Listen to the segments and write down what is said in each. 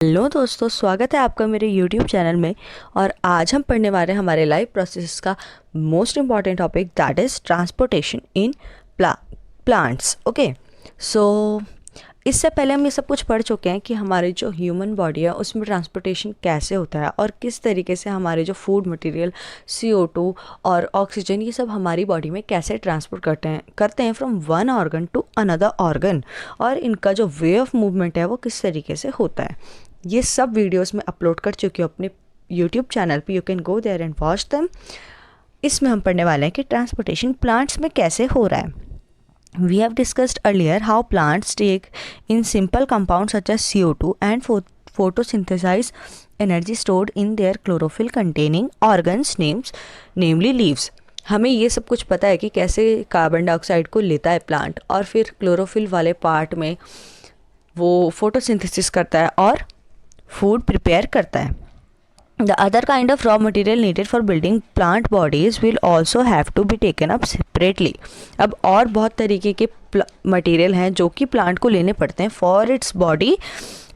Hello दोस्तों, स्वागत है आपका मेरे YouTube चैनल में। और आज हम पढ़ने वाले हैं हमारे लाइफ प्रोसेस का most important topic, that is transportation in plants. Okay, so इससे पहले हम ये सब कुछ पढ़ चुके हैं कि हमारी जो ह्यूमन बॉडी है उसमें ट्रांसपोर्टेशन कैसे होता है और किस तरीके से हमारे जो फूड मटेरियल, CO2 और ऑक्सीजन, ये सब हमारी बॉडी में कैसे ट्रांसपोर्ट करते हैं from one organ to another organ, और इनका जो वे ऑफ मूवमेंट है वो किस तरीके से होता है। ये सब वीडियोस मैं अपलोड कर चुकी हूँ अपने यूट्यूब चैनल पे, you can go there and watch them. इसमें हम पढ़ने वाले हैं कि ट्रांसपोर्टेशन प्लांट्स में कैसे हो रहा है। We have discussed earlier how plants take in simple compounds such as CO2 and photosynthesize energy stored in their chlorophyll containing organs, namely leaves। हमें ये सब कुछ पता है कि कैसे कार्बन डाइऑक्साइड को लेता है प्लांट और फिर क्लोरोफिल वाले पार्ट में वो फोटोसिंथेसिस करता है और फूड प्रिपेयर करता है। The other kind of raw material needed for building plant bodies will also have to be taken up separately। अब और बहुत तरीके के मटेरियल हैं जो कि प्लांट को लेने पड़ते हैं फॉर इट्स बॉडी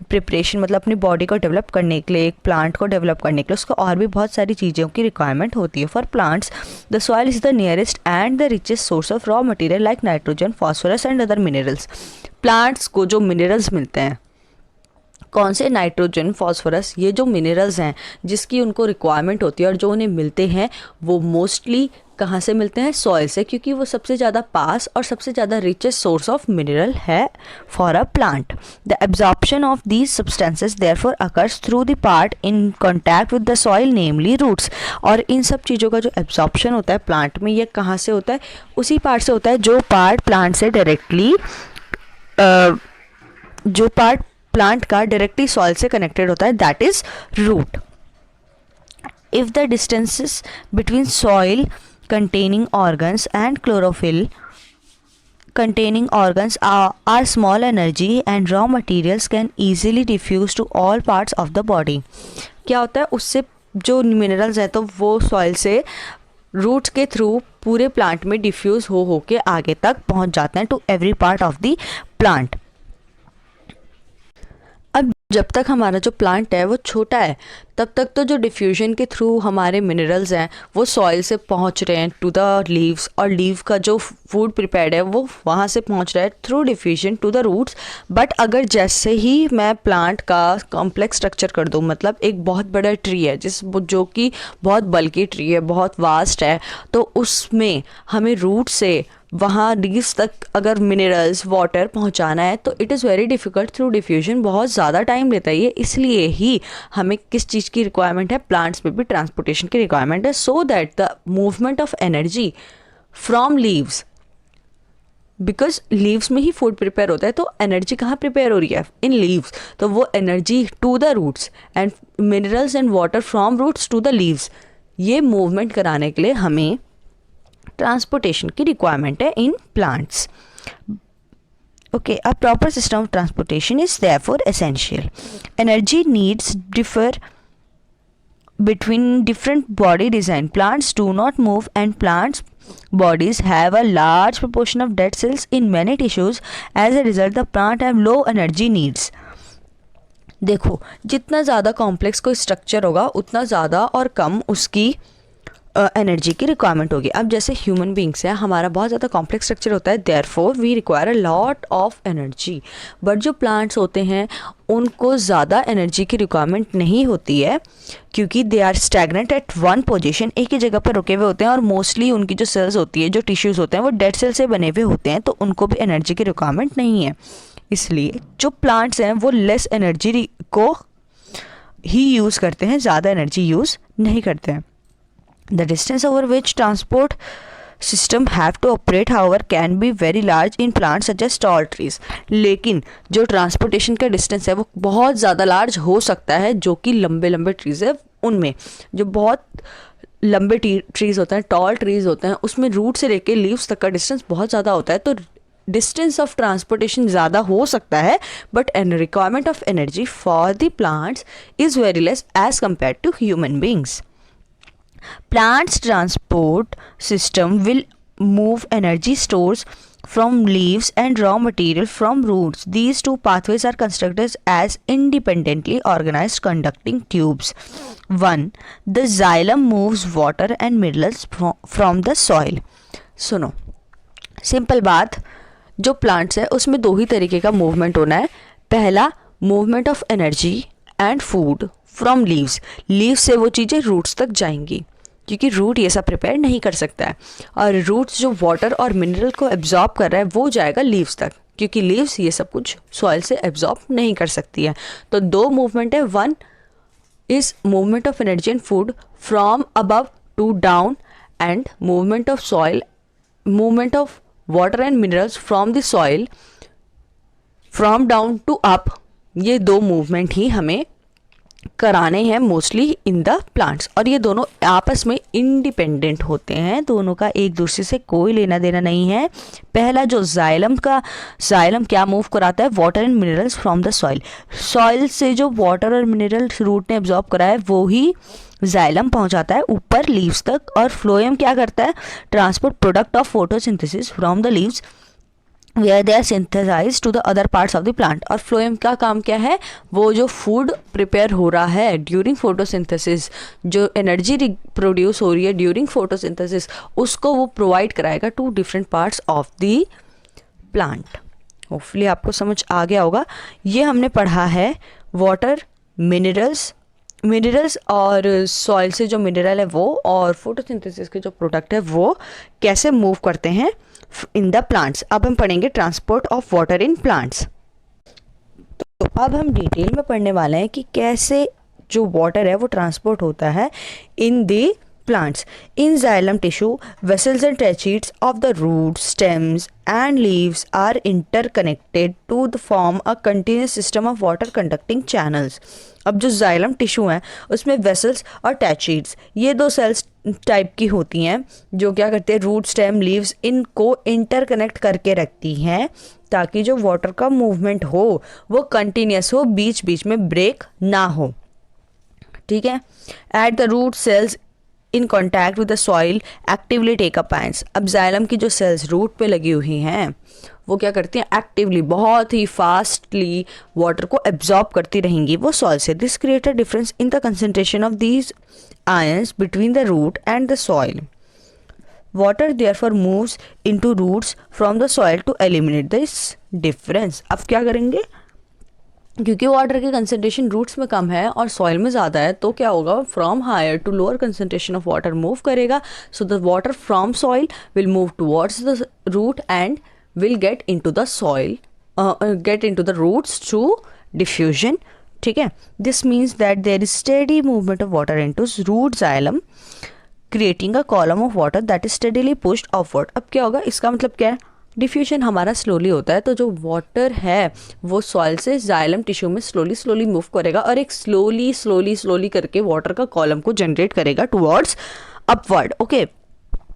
प्रिपरेशन, मतलब अपनी बॉडी को डेवलप करने के लिए, एक प्लांट को डेवलप करने के लिए उसको और भी बहुत सारी चीज़ों की रिक्वायरमेंट होती है। For plants the soil is the nearest and the richest source of raw material like nitrogen, phosphorus and other minerals. Plants को जो मिनरल्स मिलते हैं, कौन से? नाइट्रोजन, फॉस्फोरस, ये जो मिनरल्स हैं जिसकी उनको रिक्वायरमेंट होती है और जो उन्हें मिलते हैं वो मोस्टली कहाँ से मिलते हैं? सॉइल से, क्योंकि वो सबसे ज़्यादा पास और सबसे ज़्यादा रिचेस्ट सोर्स ऑफ मिनरल है for a plant. The absorption of these substances therefore occurs through the part in contact with the soil, namely roots. और इन सब चीज़ों का जो एब्जॉर्प्शन होता है प्लांट में, ये कहाँ से होता है? उसी पार्ट से होता है जो पार्ट प्लांट से डायरेक्टली जो पार्ट प्लांट का डायरेक्टली सॉइल से कनेक्टेड होता है, that is root. If the distances between soil containing organs and chlorophyll containing organs are small, energy and raw materials can easily diffuse to all parts of the body। क्या होता है? उससे जो minerals हैं तो वो सॉइल से roots के थ्रू पूरे प्लांट में डिफ्यूज हो के आगे तक पहुंच जाते हैं, to every part of the plant. अब जब तक हमारा जो प्लांट है वो छोटा है तब तक तो जो डिफ्यूजन के थ्रू हमारे मिनरल्स हैं वो सॉइल से पहुंच रहे हैं टू द लीव्स, और लीव का जो फूड प्रिपेयर्ड है वो वहाँ से पहुंच रहा है through diffusion to the roots. But अगर जैसे ही मैं प्लांट का कॉम्प्लेक्स स्ट्रक्चर कर दूँ, मतलब एक बहुत बड़ा ट्री है जो कि बहुत बल्कि ट्री है, बहुत वास्ट है, तो उसमें हमें रूट से वहाँ लीव्स तक अगर मिनरल्स, वाटर पहुँचाना है तो it is very difficult through diffusion, बहुत ज़्यादा टाइम लेता है ये। इसलिए ही हमें किस चीज़ की रिक्वायरमेंट है? प्लांट्स में भी ट्रांसपोर्टेशन की रिक्वायरमेंट है, so that the movement of energy from leaves, because leaves में ही फूड प्रिपेयर होता है, तो एनर्जी कहाँ प्रिपेयर हो रही है? In leaves. तो वो energy to the roots and minerals and water from roots to the leaves, ये मूवमेंट कराने के लिए हमें ट्रांसपोर्टेशन की रिक्वायरमेंट है in plants. Okay, a proper system of transportation is therefore essential. Energy needs differ between different body design. Plants do not move, and plants bodies have a large proportion of dead cells in many tissues. As a result, the plant have low energy needs. देखो, जितना ज़्यादा complex कोई structure होगा उतना ज़्यादा और कम उसकी energy की रिक्वायरमेंट होगी। अब जैसे ह्यूमन बींग्स हैं, हमारा बहुत ज़्यादा कॉम्प्लेक्स स्ट्रक्चर होता है, therefore we require a lot of energy. But जो प्लांट्स होते हैं उनको ज़्यादा एनर्जी की रिक्वायरमेंट नहीं होती है, क्योंकि they are stagnant at one position, एक ही जगह पर रुके हुए होते हैं, और मोस्टली उनकी जो सेल्स होती है, जो टिश्यूज़ होते हैं, वो डेड सेल से बने हुए होते हैं, तो उनको भी एनर्जी की रिक्वायरमेंट नहीं है। इसलिए जो प्लांट्स हैं वो लेस एनर्जी को ही यूज़ करते हैं, ज़्यादा एनर्जी यूज़ नहीं करते हैं। The distance over which transport system have to operate, however, can be very large in plants such as tall trees। लेकिन जो ट्रांसपोर्टेशन का डिस्टेंस है वो बहुत ज़्यादा लार्ज हो सकता है, जो कि लंबे लंबे ट्रीज़ है उनमें, जो बहुत लंबे ट्रीज़ होते हैं, टॉल ट्रीज़ होते हैं, उसमें रूट से लेके लीव्स तक का डिस्टेंस बहुत ज़्यादा होता है, तो डिस्टेंस ऑफ ट्रांसपोर्टेशन ज़्यादा हो सकता है, but requirement of energy for the plants is very less as compare to human beings. Plants transport system will move energy stores from leaves and raw material from roots. These two pathways are constructed as independently organized conducting tubes. 1. The xylem moves water and minerals from the soil. सुनो, simple बात, जो plants है उसमें दो ही तरीके का movement होना है. पहला, movement of energy and food from leaves. Leaves से वो चीज़ें रूट्स तक जाएंगी, क्योंकि रूट ये सब प्रिपेयर नहीं कर सकता है, और रूट्स जो वाटर और मिनरल को एब्जॉर्ब कर रहा है वो जाएगा लीव्स तक, क्योंकि लीव्स ये सब कुछ सॉइल से एब्जॉर्ब नहीं कर सकती है. तो दो मूवमेंट है. One is movement of energy and food from above to down, and movement of soil, movement of water and minerals from the soil from down to up. ये दो मूवमेंट ही हमें कराने हैं मोस्टली इन द प्लांट्स, और ये दोनों आपस में इंडिपेंडेंट होते हैं. दोनों का एक दूसरे से कोई लेना देना नहीं है. पहला जो जाइलम क्या मूव कराता है, water and minerals from the soil. Soil से जो वाटर और मिनरल्स रूट ने एब्जॉर्ब करा है वो ही जाइलम पहुंचाता है ऊपर लीव्स तक. और फ्लोएम क्या करता है, transport product of photosynthesis from the leaves where they are synthesized to the other parts of the plant. और फ्लोएम का काम क्या है, वो जो फूड प्रिपेयर हो रहा है ड्यूरिंग फोटोसिंथेसिस, जो एनर्जी प्रोड्यूस हो रही है ड्यूरिंग फोटोसिंथेसिस, उसको वो प्रोवाइड कराएगा to different parts of the plant. Hopefully आपको समझ आ गया होगा. ये हमने पढ़ा है वाटर, मिनरल्स और सॉइल से जो मिनरल है वो, और फोटोसिंथेसिस के जो प्रोडक्ट है वो कैसे मूव करते हैं इन द प्लांट्स. अब हम पढ़ेंगे transport of water in plants. तो अब हम डिटेल में पढ़ने वाले हैं कि कैसे जो वाटर है वो ट्रांसपोर्ट होता है in the plants. In xylem tissue, vessels and tracheids of the roots, stems and leaves are interconnected to form a continuous system of water conducting channels. अब जो जाइलम टिश्यू है उसमें वेसल्स और टैचीड्स, ये दो सेल्स टाइप की होती हैं जो क्या करते हैं, रूट, स्टेम, लीव्स, इनको इंटरकनेक्ट करके रखती हैं ताकि जो वाटर का मूवमेंट हो वो कंटिन्यूस हो, बीच बीच में ब्रेक ना हो. ठीक है. At the root cells in contact with the soil actively take up ions. अब जाइलम की जो सेल्स रूट पे लगी हुई हैं वो क्या करती हैं, एक्टिवली बहुत ही फास्टली वाटर को एब्जॉर्ब करती रहेंगी वो सॉइल से. This create a difference in the concentration of these ions between the root and the soil. Water therefore moves into roots from the soil to eliminate this difference. अब क्या करेंगे, क्योंकि water की concentration roots में कम है और soil में ज़्यादा है, तो क्या होगा, from higher to lower concentration of water move करेगा. So the water from soil will move towards the root and will get into the soil, get into the roots through diffusion. ठीक है. This means that there is steady movement of water into root xylem creating a column of water that is steadily pushed upward. अब क्या होगा, इसका मतलब क्या है, diffusion हमारा स्लोली होता है, तो जो वाटर है वो सॉइल से जाइलम टिश्यू में स्लोली मूव करेगा और एक स्लोली करके वाटर का कॉलम को जनरेट करेगा towards upward. Okay.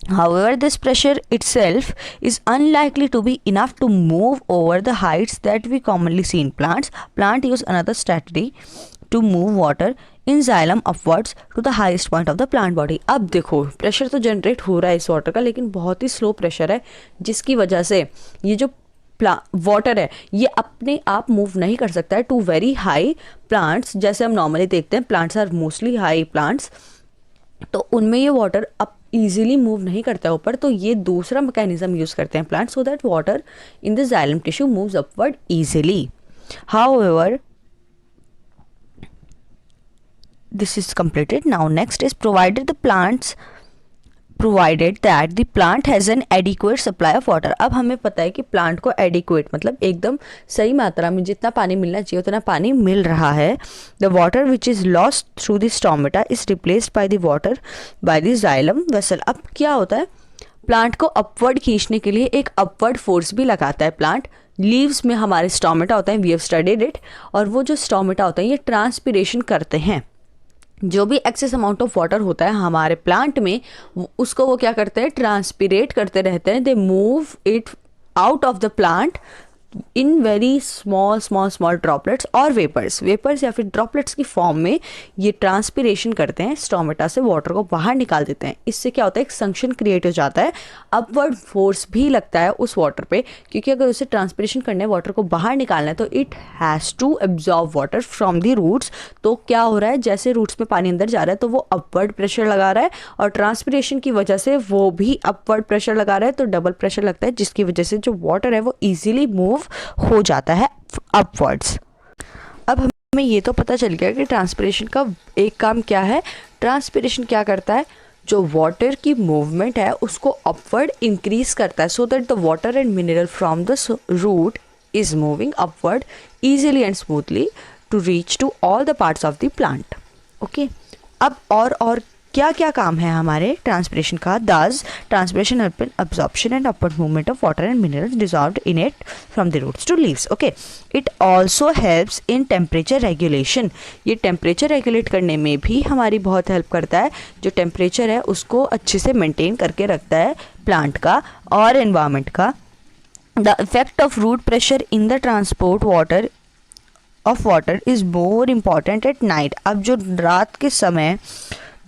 However, this pressure itself is unlikely to be enough to move over the heights that we commonly see in plants. Plant use another strategy to move water in xylem upwards to the highest point of the plant body. अब देखो, pressure तो generate हो रहा है इस water का, लेकिन बहुत ही स्लो प्रेशर है, जिसकी वजह से ये जो वाटर है ये अपने आप मूव नहीं कर सकता है टू वेरी हाई प्लांट्स. जैसे हम नॉर्मली देखते हैं plants are mostly high plants, तो उनमें ये वाटर अब ईजिली मूव नहीं करता है ऊपर, तो ये दूसरा मैकेनिज्म यूज करते हैं plant, so that water in the xylem tissue moves upward easily. However, this is completed. Now next is provided that the plant has an adequate supply of water. अब हमें पता है कि प्लांट को adequate मतलब एकदम सही मात्रा में जितना पानी मिलना चाहिए उतना पानी मिल रहा है. The water which is lost through the stomata is replaced by the water by the xylem vessel. अब क्या होता है, प्लांट को अपवर्ड खींचने के लिए एक अपवर्ड फोर्स भी लगाता है प्लांट. लीव्स में हमारे स्टोमेटा होता है, वी हैव स्टडीड इट, और वो जो स्टोमेटा होता है ये ट्रांसपिरेशन करते हैं. जो भी एक्सेस अमाउंट ऑफ वाटर होता है हमारे प्लांट में उसको वो क्या करते हैं, ट्रांसपिरेट करते रहते हैं. They move it out of the plant in very small droplets और वेपर्स या फिर ड्रॉपलेट्स की फॉर्म में ये ट्रांसपिरेशन करते हैं, स्टोमेटा से वाटर को बाहर निकाल देते हैं। इससे क्या होता है, एक संक्शन क्रिएट हो जाता है, अपवर्ड फोर्स भी लगता है उस वाटर पे, क्योंकि अगर उसे ट्रांसपिरेशन करना है, वाटर को बाहर निकालना है, तो it has to absorb water from the roots. तो क्या हो रहा है, जैसे रूट्स में पानी अंदर जा रहा है तो वो अपवर्ड प्रेशर लगा रहा है, और ट्रांसपिरेशन की वजह से वो भी अपवर्ड प्रेशर लगा रहा है, तो डबल प्रेशर लगता है, जिसकी वजह से जो वाटर है वो ईजिली मूव हो जाता है अपवर्ड्स। अब हमें ये तो पता चल गया कि ट्रांसपिरेशन का एक काम क्या है। ट्रांसपिरेशन क्या करता है, जो वाटर की मूवमेंट है उसको अपवर्ड इंक्रीज करता है, so that the water and mineral from the root is moving upward easily and smoothly to reach to all the parts of the plant. Okay, अब और क्या क्या काम है हमारे ट्रांसपिरेशन का। Thus transpiration help in absorption and upward movement of water and minerals dissolved in it from the roots to leaves. Okay, it also helps in temperature regulation. ये temperature regulate करने में भी हमारी बहुत हेल्प करता है। जो टेम्परेचर है उसको अच्छे से मेंटेन करके रखता है प्लांट का और एनवायरनमेंट का। The effect of root pressure in the transport water is more important at night. अब जो रात के समय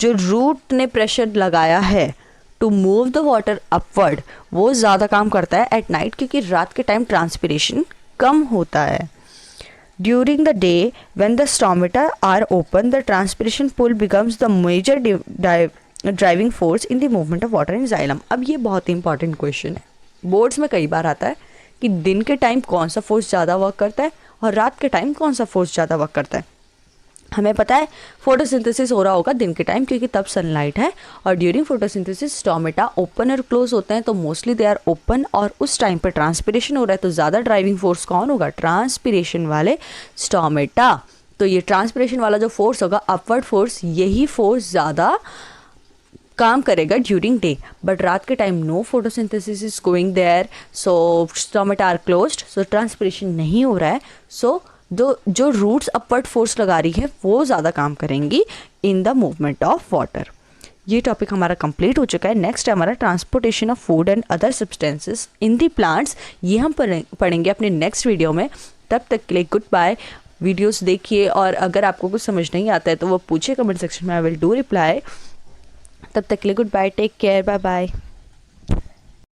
जो रूट ने प्रेशर लगाया है to move the water upward, वो ज़्यादा काम करता है एट नाइट, क्योंकि रात के टाइम ट्रांसपिरेशन कम होता है। During the day when the stomata are open, the transpiration pull becomes the major driving force in the movement of water in xylem. अब ये बहुत ही इंपॉर्टेंट क्वेश्चन है, बोर्ड्स में कई बार आता है कि दिन के टाइम कौन सा फोर्स ज़्यादा वर्क करता है और रात के टाइम कौन सा फोर्स ज़्यादा वर्क करता है। हमें पता है फोटोसिंथेसिस हो रहा होगा दिन के टाइम, क्योंकि तब सनलाइट है, और ड्यूरिंग फोटोसिंथेसिस स्टोमेटा ओपन और क्लोज होते हैं, तो मोस्टली दे आर ओपन, और उस टाइम पर ट्रांसपिरेशन हो रहा है, तो ज़्यादा ड्राइविंग फोर्स कौन होगा, ट्रांसपिरेशन वाले स्टोमेटा। तो ये ट्रांसपिरेशन वाला जो फोर्स होगा, अपवर्ड फोर्स, यही फोर्स ज़्यादा काम करेगा ड्यूरिंग डे, बट रात के time no photosynthesis is going there, so stomata are closed, so transpiration नहीं हो रहा है, सो जो रूट्स अपवर्ड फोर्स लगा रही है वो ज़्यादा काम करेंगी इन द मूवमेंट ऑफ वाटर। ये टॉपिक हमारा कंप्लीट हो चुका है। नेक्स्ट है हमारा transportation of food and other substances in the plants. ये हम पढ़ेंगे अपने नेक्स्ट वीडियो में। तब तक के लिए गुड बाय। वीडियोस देखिए, और अगर आपको कुछ समझ नहीं आता है तो वो पूछिए कमेंट सेक्शन में, आई विल डू रिप्लाई। तब तक के लिए good bye, take care, bye bye.